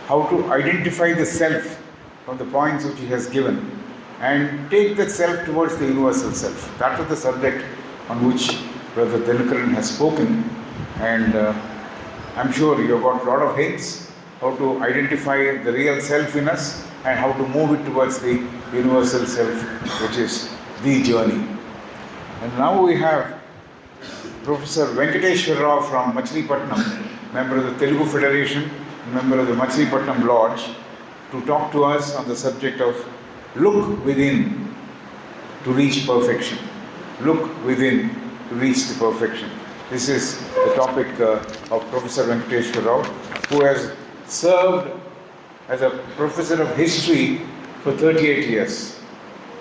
how to identify the self from the points which he has given and take that self towards the universal self. That was the subject on which Brother Dilkaran has spoken, and I'm sure you have got a lot of hints how to identify the real self in us and how to move it towards the universal self, which is the journey. And now we have Professor Venkateswara Rao from Machilipatnam, member of the Telugu Federation, member of the Machilipatnam Lodge, to talk to us on the subject of look within to reach perfection. Look within to reach the perfection. This is the topic of Professor Venkateswara Rao, who has served as a professor of history for 38 years,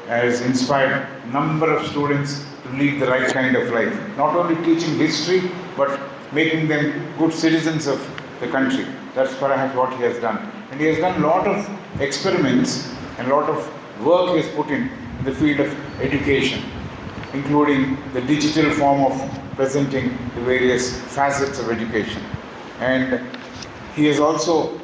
has inspired a number of students to lead the right kind of life. Not only teaching history, but making them good citizens of the country. That's perhaps what he has done. And he has done a lot of experiments and a lot of work he has put in the field of education, including the digital form of presenting the various facets of education. And he has also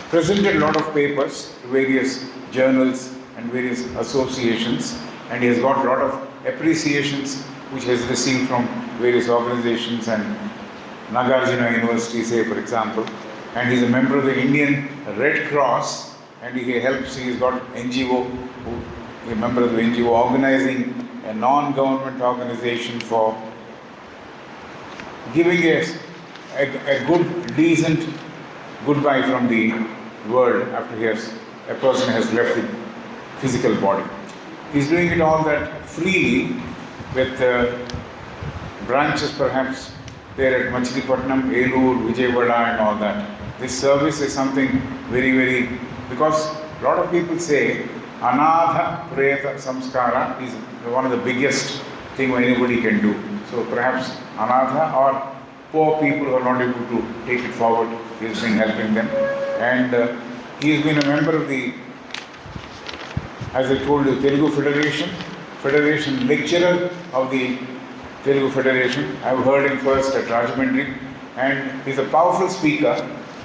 presented a lot of papers to various journals and various associations, and he has got a lot of appreciations which he has received from various organizations and Nagarjuna University, say for example, and he is a member of the Indian Red Cross, and he has got NGO, a member of the NGO organizing a non-government organization for giving a good, decent goodbye from the world after a person has left the physical body. He's doing it all that freely with branches perhaps there at Machilipatnam, Elur, Vijayawada and all that. This service is something very, very, because a lot of people say Anadha Preta Samskara is one of the biggest thing anybody can do. So perhaps Anadha or poor people who are not able to take it forward, he has been helping them. And he has been a member of the, as I told you, Telugu Federation lecturer of the Telugu Federation. I have heard him first at Rajahmundry, and he's a powerful speaker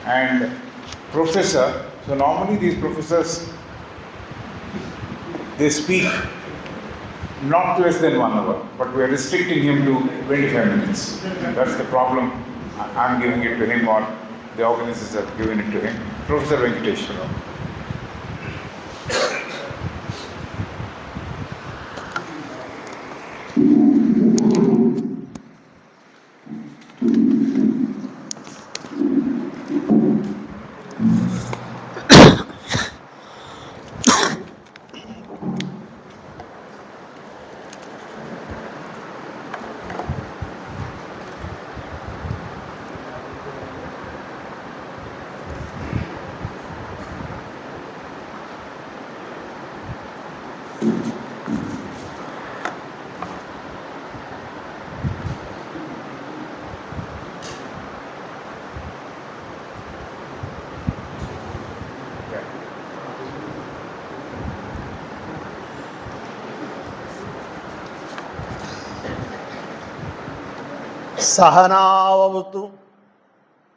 and professor. So normally these professors, they speak not less than 1 hour, but we are restricting him to 25 minutes. That's the problem. I'm giving it to him, or the organizers have given it to him. Professor Venkateswara Rao. सहनावतु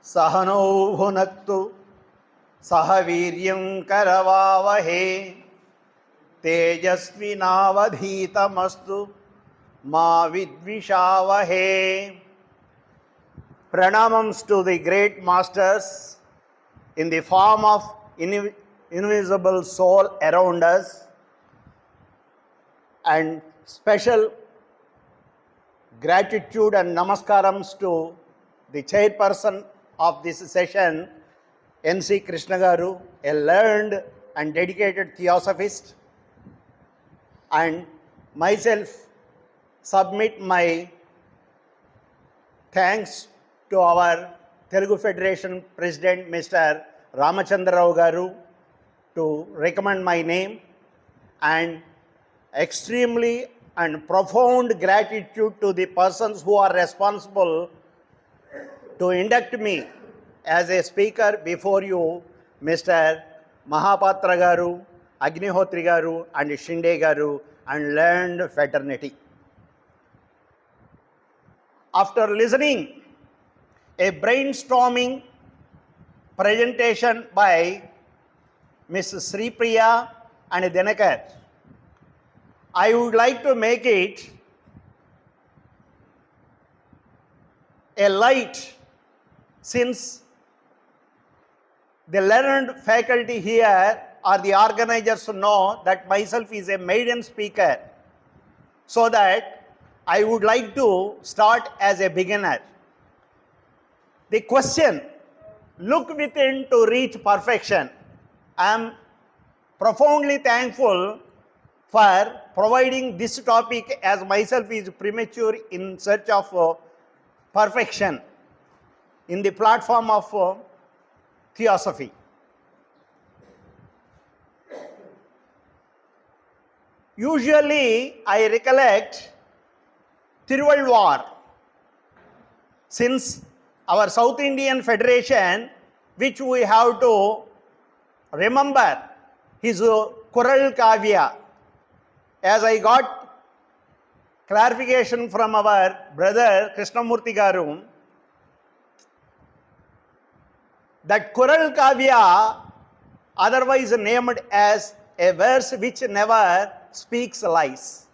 सहनौ भुनक्तु सह वीर्यं करवावहे तेजस्विनावधीतमस्तु मा विद्विषावहे. Pranamams to the great masters in the form of invisible soul around us, and special gratitude and namaskarams to the chairperson of this session, N.C. Krishna Garu, a learned and dedicated theosophist, and myself submit my thanks to our Telugu Federation President, Mr. Ramachandra Rao Garu, to recommend my name, and extremely and profound gratitude to the persons who are responsible to induct me as a speaker before you, Mr. Mahapatra Garu, Agnihotri Garu and Shinde Garu, and learned fraternity. After listening a brainstorming presentation by Ms. Sri Priya and Dinakar. I would like to make it a light, since the learned faculty here or the organizers know that myself is a maiden speaker, so that I would like to start as a beginner. The question, look within to reach perfection. I am profoundly thankful for providing this topic, as myself is premature in search of perfection in the platform of theosophy. Usually, I recollect Tiruvalluvar, since our South Indian Federation, which we have to remember his Kural Kavya. As I got clarification from our brother Krishnamurti Garu, that Kural Kavya, otherwise named as a verse which never speaks lies.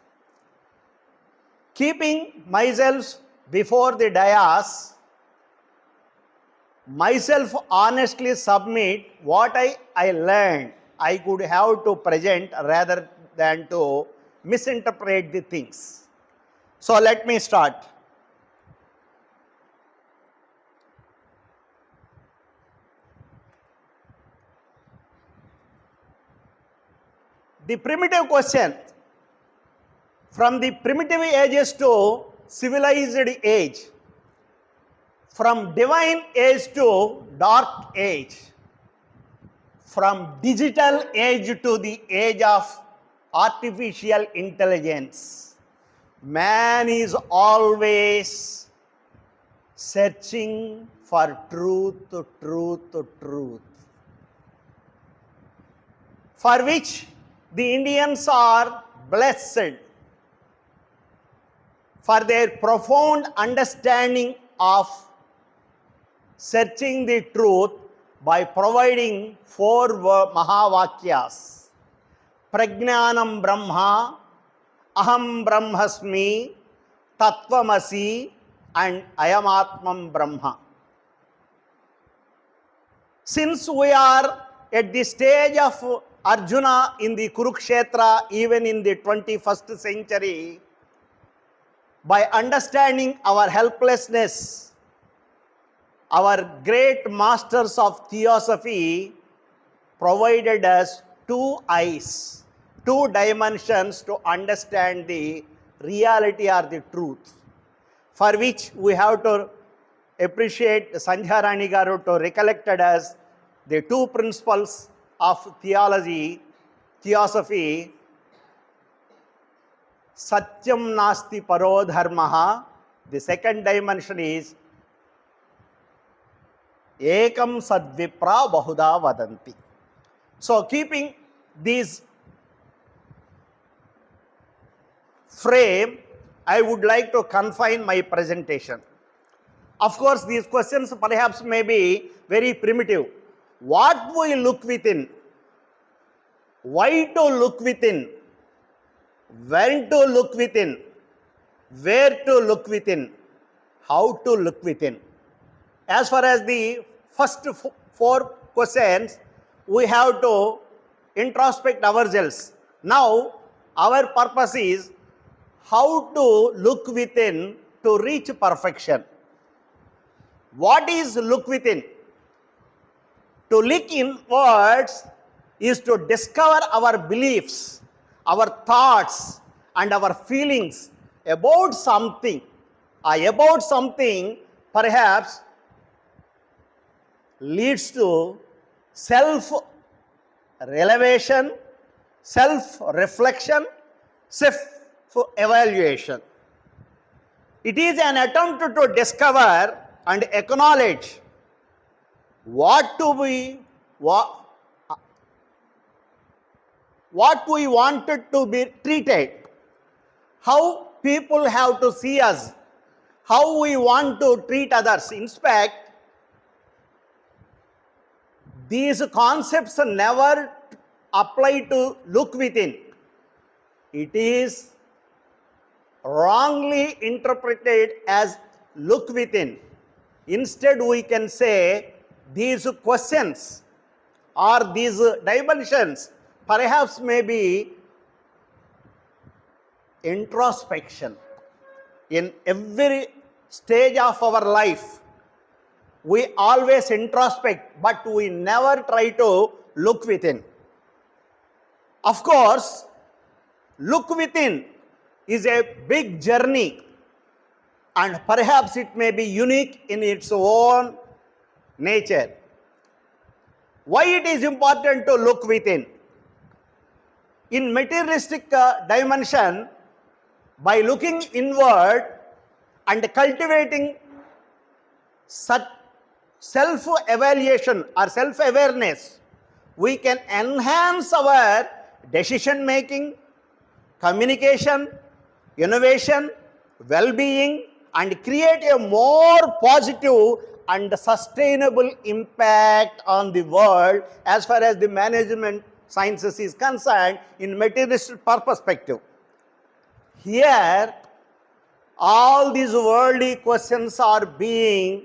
Keeping myself before the dais, myself honestly submit what I learned I could have to present rather than to misinterpret the things. So let me start. The primitive question, from the primitive ages to civilized age, from divine age to dark age, from digital age to the age of artificial intelligence, man is always searching for truth, for which the Indians are blessed for their profound understanding of searching the truth by providing 4 Mahavakyas: Prajnanam Brahma, Aham Brahmasmi, Tattvamasi, and Ayamatmam Brahma. Since we are at the stage of Arjuna in the Kurukshetra, even in the 21st century, by understanding our helplessness, our great masters of theosophy provided us 2 eyes, 2 dimensions to understand the reality or the truth, for which we have to appreciate Sandhya Rani Garu to recollected us the 2 principles of theology, theosophy. Satyam nasti paro dharmaha. The second dimension is ekam sadvipra bahuda vadanti. So keeping these frame, I would like to confine my presentation. Of course, these questions perhaps may be very primitive. What we look within, why to look within, when to look within, where to look within, how to look within. As far as the first 4 questions, we have to introspect ourselves. Now, our purpose is how to look within to reach perfection. What is look within? To look inwards is to discover our beliefs, our thoughts, and our feelings about something. About something perhaps leads to self-revelation, self-reflection, self-evaluation. It is an attempt to discover and acknowledge what we wanted to be treated, how people have to see us, how we want to treat others. In fact, these concepts never apply to look within. It is wrongly interpreted as look within. Instead, we can say these questions or these dimensions perhaps may be introspection. In every stage of our life, we always introspect, but we never try to look within. Of course, look within is a big journey, and perhaps it may be unique in its own nature. Why it is important to look within? In materialistic dimension, by looking inward and cultivating such self-evaluation or self-awareness, we can enhance our decision making, communication, innovation, well-being, and create a more positive and sustainable impact on the world as far as the management sciences is concerned in materialistic perspective. Here, all these worldly questions are being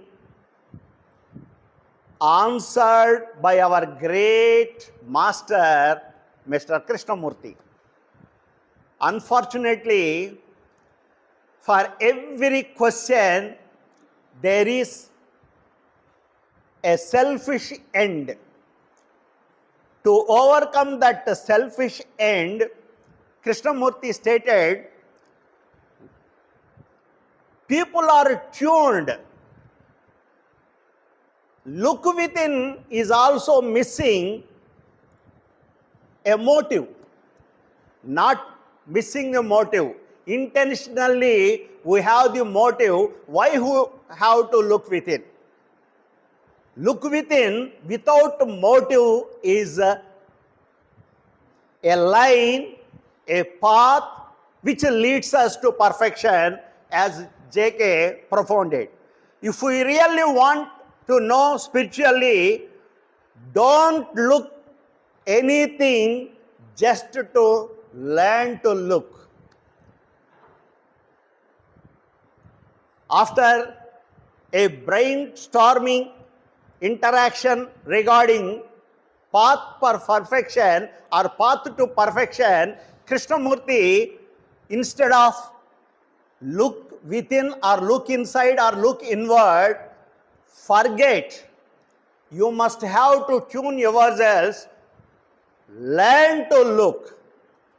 answered by our great master, Mr. Krishnamurti. Unfortunately, for every question, there is a selfish end. To overcome that selfish end, Krishnamurti stated, people are tuned. Look within is also missing a motive, not missing a motive. Intentionally, we have the motive. Why we have to look within? Look within without motive is a line, a path which leads us to perfection, as J.K. propounded. If we really want to know spiritually, don't look anything just to learn to look. After a brainstorming interaction regarding path for perfection or path to perfection, Krishnamurti, instead of look within or look inside or look inward, forget. You must have to tune yourselves, learn to look.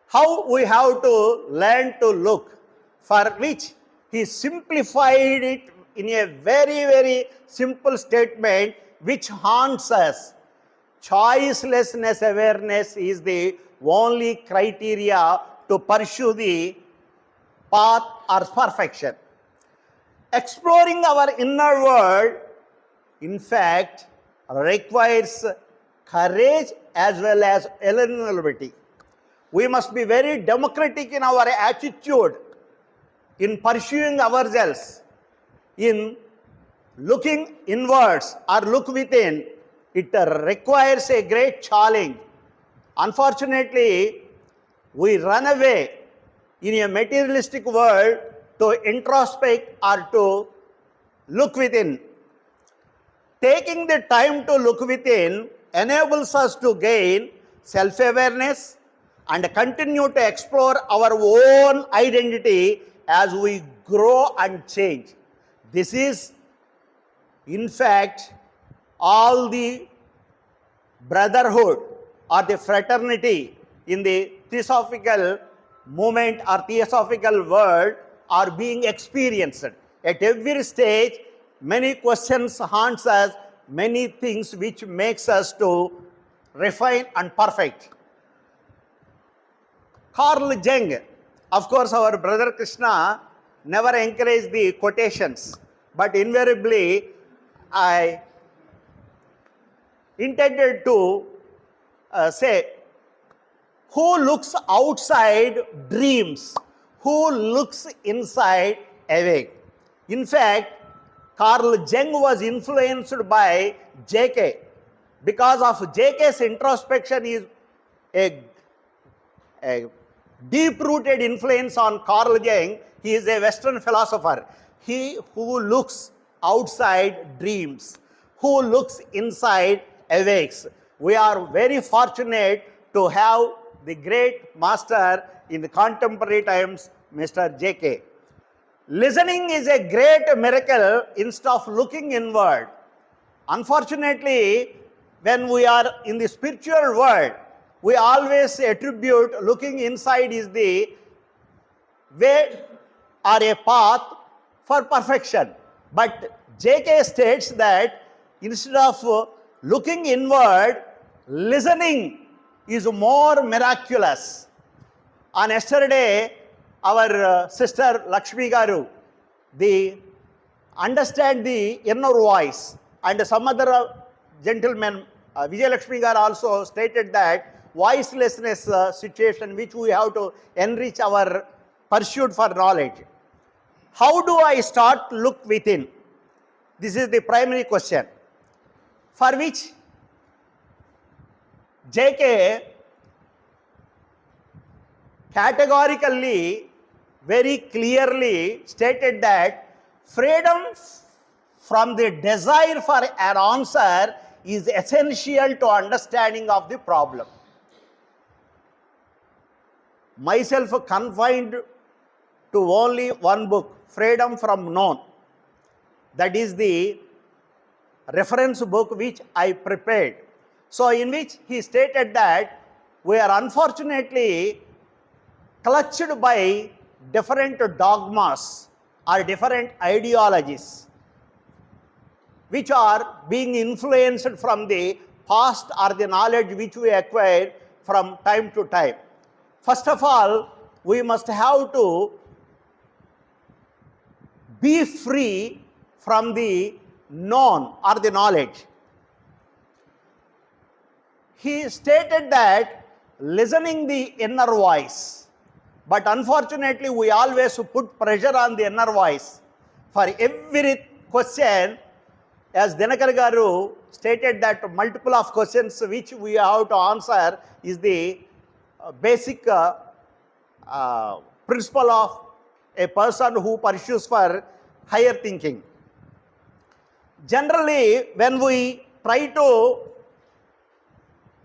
How we have to learn to look? For which he simplified it in a very, very simple statement which haunts us. Choicelessness awareness is the only criteria to pursue the path or perfection. Exploring our inner world, in fact, requires courage as well as vulnerability. We must be very democratic in our attitude in pursuing ourselves, in looking inwards or look within. It requires a great challenge. Unfortunately, we run away in a materialistic world to introspect or to look within. Taking the time to look within enables us to gain self-awareness and continue to explore our own identity as we grow and change. This is, in fact, all the brotherhood or the fraternity in the theosophical movement or theosophical world are being experienced. At every stage, many questions haunts us, many things which makes us to refine and perfect. Carl Jung, of course, our brother Krishna never encouraged the quotations, but invariably I intended to say, who looks outside dreams, who looks inside awake. In fact, Carl Jung was influenced by J.K. because of JK's introspection is a deep-rooted influence on Carl Jung. He is a Western philosopher. He who looks outside dreams, who looks inside awakes. We are very fortunate to have the great master in the contemporary times, Mr. JK. Listening is a great miracle instead of looking inward. Unfortunately, when we are in the spiritual world, we always attribute looking inside is the way or a path for perfection. But JK states that instead of looking inward, listening is more miraculous. On yesterday, our sister Lakshmi Garu, the understand the inner voice, and some other gentlemen, Vijay Lakshmi Garu also stated that voicelessness situation which we have to enrich our pursuit for knowledge. How do I start look within? This is the primary question, for which JK categorically, very clearly stated that freedom from the desire for an answer is essential to understanding of the problem. Myself confined to only one book, Freedom from Known. That is the reference book which I prepared. So in which he stated that we are unfortunately clutched by different dogmas or different ideologies which are being influenced from the past or the knowledge which we acquired from time to time. First of all, we must have to be free from the known or the knowledge. He stated that listening the inner voice, but unfortunately we always put pressure on the inner voice. For every question, as Dinakar Garu stated that multiple of questions which we have to answer is the basic principle of a person who pursues for higher thinking. Generally, when we try to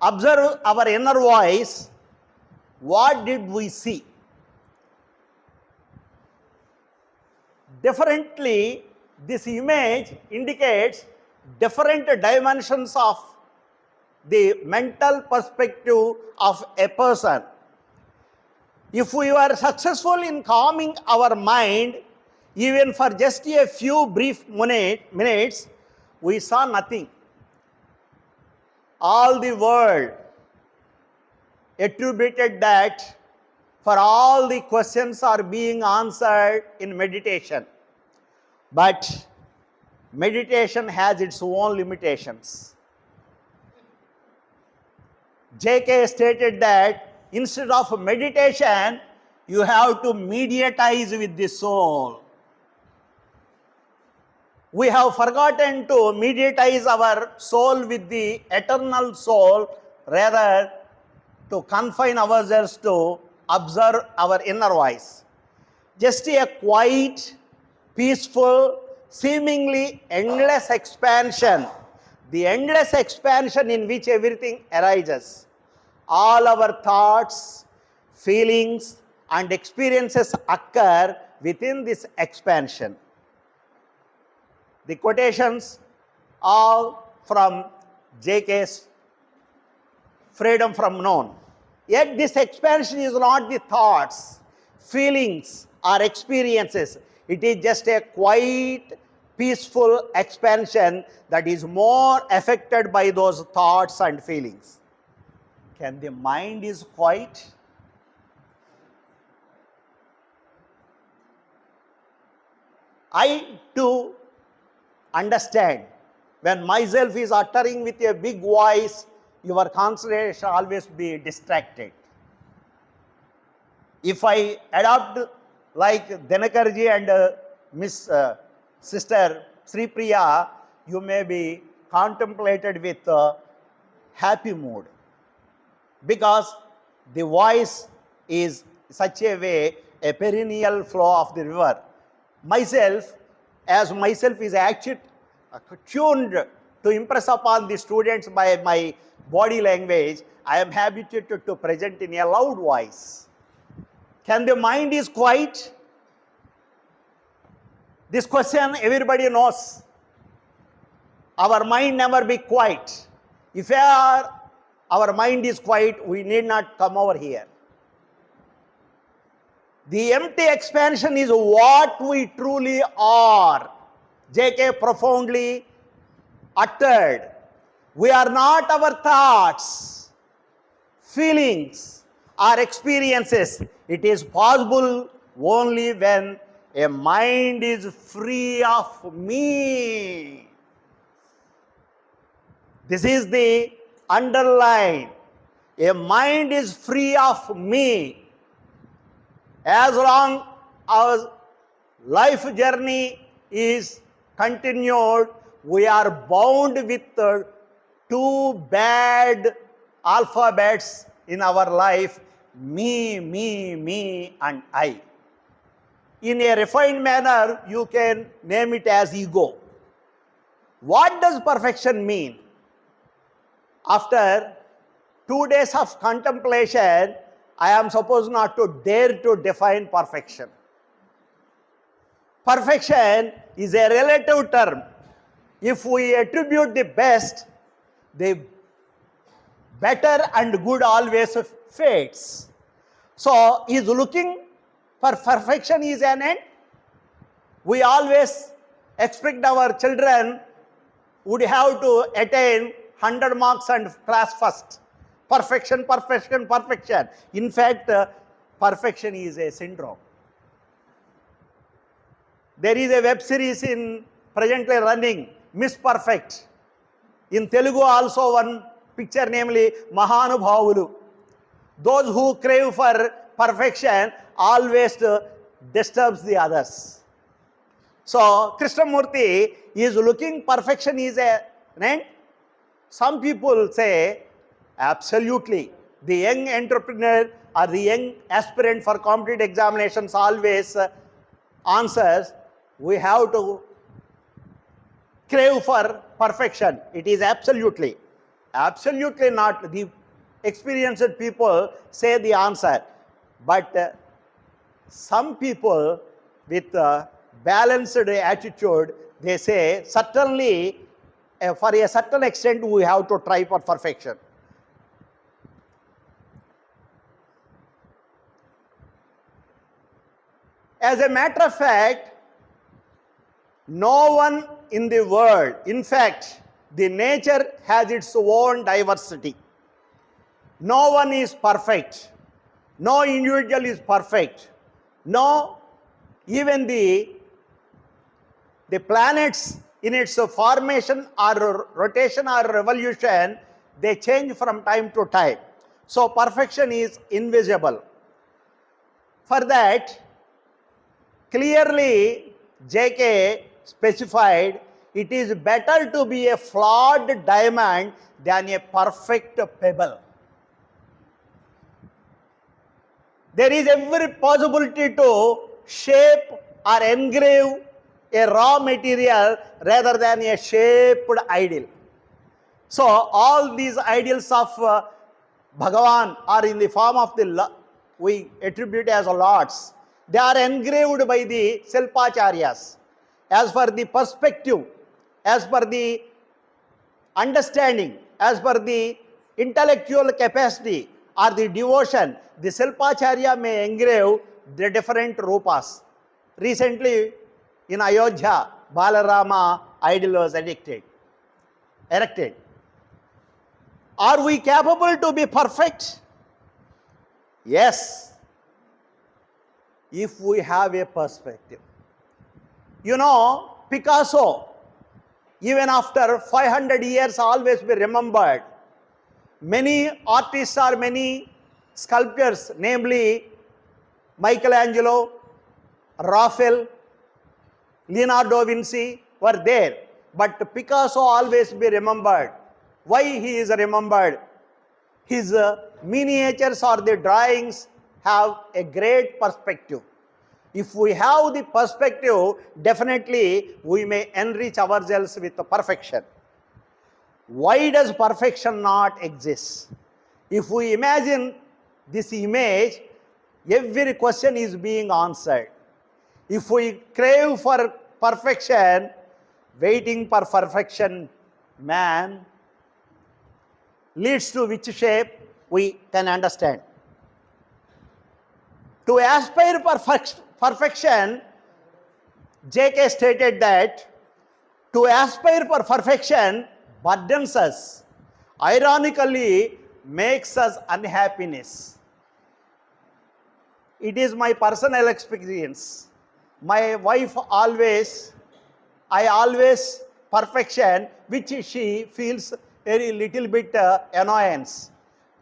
observe our inner voice, what did we see? Differently, this image indicates different dimensions of the mental perspective of a person. If we were successful in calming our mind, even for just a few brief minutes, we saw nothing. All the world attributed that for all the questions are being answered in meditation. But meditation has its own limitations. JK stated that instead of meditation, you have to mediatize with the soul. We have forgotten to mediatize our soul with the eternal soul, rather to confine ourselves to observe our inner voice. Just a quiet, peaceful, seemingly endless expansion, the endless expansion in which everything arises. All our thoughts, feelings, and experiences occur within this expansion. The quotations all from JK's Freedom from Known. Yet this expansion is not the thoughts, feelings, or experiences. It is just a quiet, peaceful expansion that is more affected by those thoughts and feelings. Can the mind is quiet? I too understand when myself is uttering with a big voice, your concentration always be distracted. If I adopt like Dinakarji and Miss Sister Sri Priya, you may be contemplated with happy mood, because the voice is such a way a perennial flow of the river. Myself, as myself is actually tuned to impress upon the students by my body language, I am habituated to present in a loud voice. Can the mind is quiet? This question everybody knows. Our mind never be quiet. If our mind is quiet, we need not come over here. The empty expansion is what we truly are. J.K. profoundly uttered. We are not our thoughts, feelings, or experiences. It is possible only when a mind is free of me. This is the underline. A mind is free of me. As long as life journey is continued, we are bound with two bad alphabets in our life, me, and I. In a refined manner, you can name it as ego. What does perfection mean? After 2 days of contemplation, I am supposed not to dare to define perfection. Perfection is a relative term. If we attribute the best, the better and good always fades. So, is looking for perfection is an end. We always expect our children would have to attain 100 marks and class first. Perfection. In fact, perfection is a syndrome. There is a web series in presently running, Miss Perfect. In Telugu also one picture, namely Mahanubhavulu. Those who crave for perfection always disturbs the others. So Krishnamurti is looking perfection is an end. Some people say absolutely. The young entrepreneur or the young aspirant for competitive examinations always answers, we have to crave for perfection. It is absolutely not. The experienced people say the answer. But some people with a balanced attitude, they say certainly for a certain extent we have to try for perfection. As a matter of fact, no one in the world, in fact, the nature has its own diversity. No one is perfect. No individual is perfect. No, even the planets in its formation or rotation or revolution, they change from time to time. So perfection is invisible. For that, clearly J.K. specified, it is better to be a flawed diamond than a perfect pebble. There is every possibility to shape or engrave a raw material rather than a shaped ideal. So all these ideals of Bhagavan are in the form of we attribute as lords. They are engraved by the Silpacharyas. As per the perspective, as per the understanding, as per the intellectual capacity or the devotion, the Silpacharya may engrave the different rupas. Recently in Ayodhya, Balarama idol was erected. Are we capable to be perfect? Yes, if we have a perspective. You know, Picasso, even after 500 years, always be remembered. Many artists or many sculptors, namely Michelangelo, Raphael, Leonardo da Vinci were there. But Picasso always be remembered. Why he is remembered? His miniatures or the drawings have a great perspective. If we have the perspective, definitely we may enrich ourselves with perfection. Why does perfection not exist? If we imagine this image, every question is being answered. If we crave for perfection, waiting for perfection, man, leads to which shape we can understand. To aspire for perfection, J.K. stated that to aspire for perfection burdens us, ironically makes us unhappiness. It is my personal experience. My wife I always perfection, which she feels very little bit annoyance.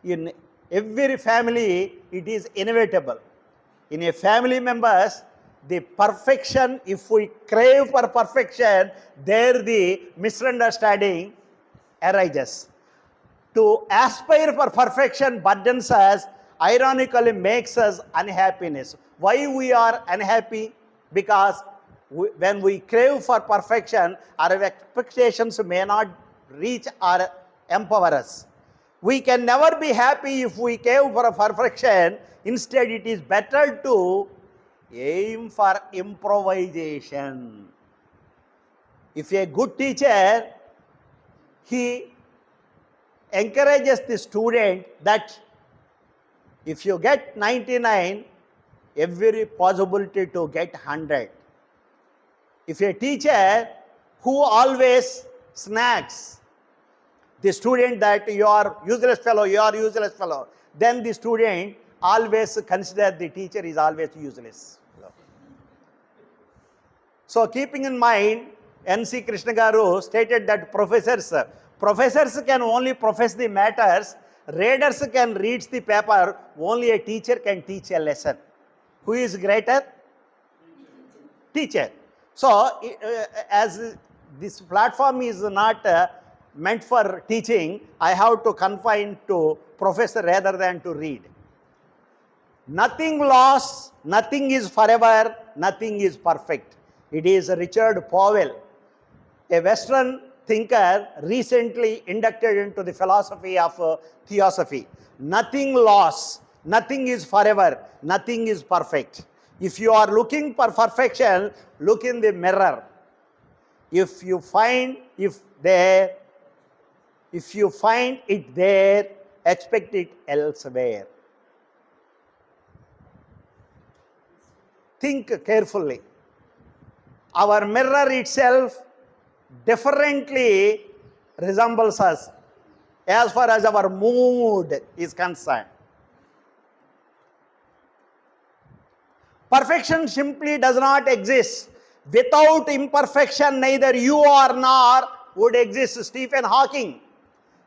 In every family, it is inevitable. In a family members, the perfection, if we crave for perfection, there the misunderstanding arises. To aspire for perfection burdens us, ironically makes us unhappiness. Why we are unhappy? Because when we crave for perfection, our expectations may not reach or empower us. We can never be happy if we crave for perfection. Instead, it is better to aim for improvisation. If a good teacher, he encourages the student that if you get 99, every possibility to get 100. If a teacher who always snags the student that you are useless fellow, then the student always consider the teacher is always useless. So keeping in mind, N.C. Krishna Garu stated that professors can only profess the matters, readers can read the paper, only a teacher can teach a lesson. Who is greater? Teacher. So, as this platform is not meant for teaching, I have to confine to professor rather than to read. Nothing lost, nothing is forever, nothing is perfect. It is Richard Powell, a Western thinker recently inducted into the philosophy of theosophy. Nothing lost, nothing is forever, nothing is perfect. If you are looking for perfection, look in the mirror. If you find it there, expect it elsewhere. Think carefully. Our mirror itself differently resembles us as far as our mood is concerned. Perfection simply does not exist. Without imperfection, neither you or nor would exist. Stephen Hawking,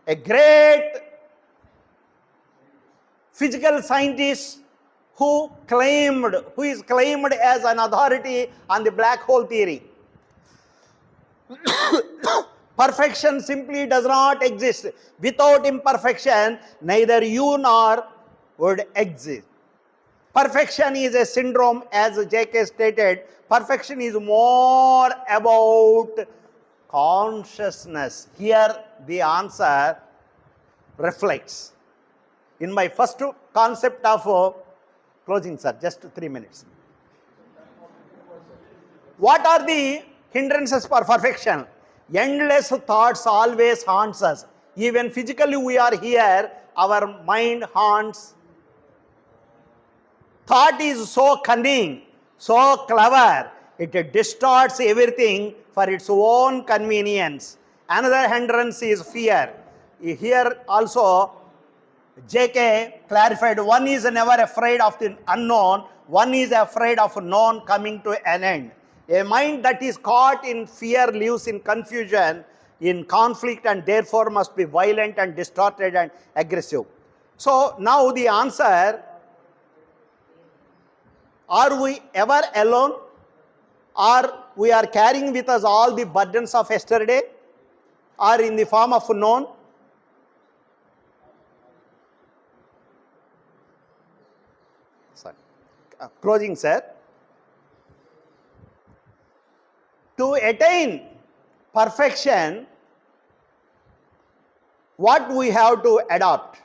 a great physical scientist who is claimed as an authority on the black hole theory. Perfection simply does not exist. Without imperfection, neither you nor would exist. Perfection is a syndrome, as J.K. stated. Perfection is more about consciousness. Here the answer reflects. In my first concept of closing, sir, just 3 minutes. What are the hindrances for perfection? Endless thoughts always haunts us. Even physically we are here, our mind haunts. Thought is so cunning, so clever, it distorts everything for its own convenience. Another hindrance is fear. Here also, J.K. clarified, one is never afraid of the unknown, one is afraid of known coming to an end. A mind that is caught in fear lives in confusion, in conflict, and therefore must be violent and distorted and aggressive. So now the answer, are we ever alone? Or we are carrying with us all the burdens of yesterday? Or in the form of known? closing, sir. To attain perfection, what we have to adopt?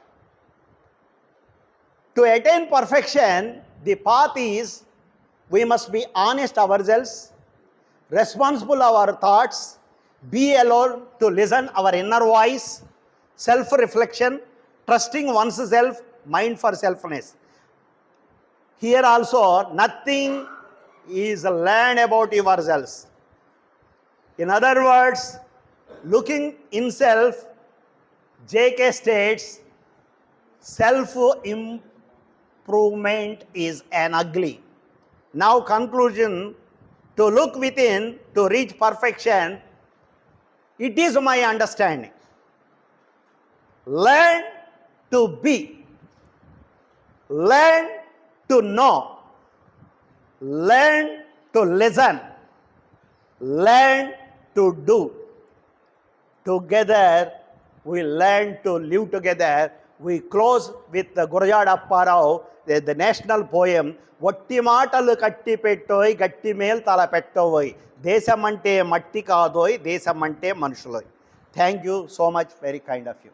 To attain perfection, the path is we must be honest ourselves, responsible our thoughts, be alone to listen our inner voice, self-reflection, trusting oneself, mind for selfness. Here also, nothing is learned about yourselves. In other words, looking in self, J.K. states, self-improvement is an ugly. Now conclusion, to look within to reach perfection, it is my understanding. Learn to be, learn to know, learn to listen, learn to do. Together, we learn to live together. We close with the Gurjadappa Rao, the national poem, వట్టి మాటలు కట్టి పెట్టోయ్ గట్టి మేలు తల పెట్టోయ్ దేశమంటే మట్టి కాదోయ్ దేశమంటే మనుషులోయ్. Thank you so much, very kind of you.